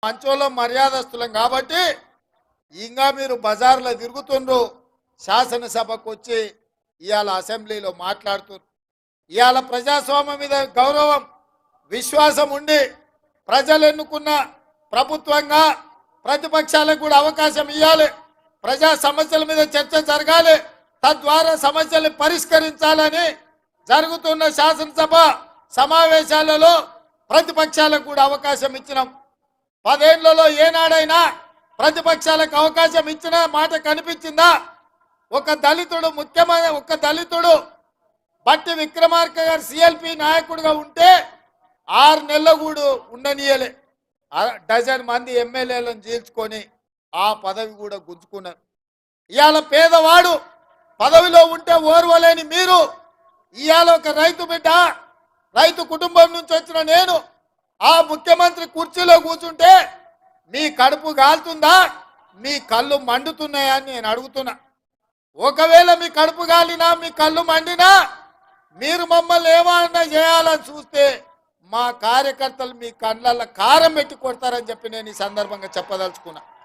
మంచోళ్ళం మర్యాదస్తులం కాబట్టి ఇంకా మీరు బజార్లో తిరుగుతుండ్రు, శాసనసభకు వచ్చి ఇవాళ అసెంబ్లీలో మాట్లాడుతున్నారు. ఇవాళ ప్రజాస్వామ్యం మీద గౌరవం విశ్వాసం ఉండి ప్రజలు ఎన్నుకున్న ప్రభుత్వంగా ప్రతిపక్షాలకు కూడా అవకాశం ఇవ్వాలి. ప్రజా సమస్యల మీద చర్చ జరగాలి, తద్వారా సమస్యల్ని పరిష్కరించాలని జరుగుతున్న శాసనసభ సమావేశాలలో ప్రతిపక్షాలకు కూడా అవకాశం ఇచ్చినాం. 10 ఏళ్లలో ఏనాడైనా ప్రతిపక్షాలకు అవకాశం ఇచ్చిన మాట కనిపించిందా? ఒక దళితుడు బట్టి విక్రమార్క గారు సిఎల్పి నాయకుడిగా ఉంటే 6 నెలలు కూడా ఉండనీయలే. డజన్ మంది ఎమ్మెల్యేలను చీల్చుకొని ఆ పదవి కూడా గుంజుకున్నారు. ఇవాళ పేదవాడు పదవిలో ఉంటే ఓర్వలేని మీరు ఇవాళ ఒక రైతు బిడ్డ, రైతు కుటుంబం నుంచి వచ్చిన నేను ఆ ముఖ్యమంత్రి కుర్చీలో కూర్చుంటే మీ కడుపు కాలుతుందా, మీ కళ్ళు మండుతున్నాయా అని నేను అడుగుతున్నా. ఒకవేళ మీ కడుపు కాలినా మీ కళ్ళు మండినా మీరు మమ్మల్ని ఏమన్నా చేయాలని చూస్తే మా కార్యకర్తలు మీ కళ్ళల్లో కారం పెట్టి కొడతారని చెప్పి నేను ఈ సందర్భంగా చెప్పదలుచుకున్నా.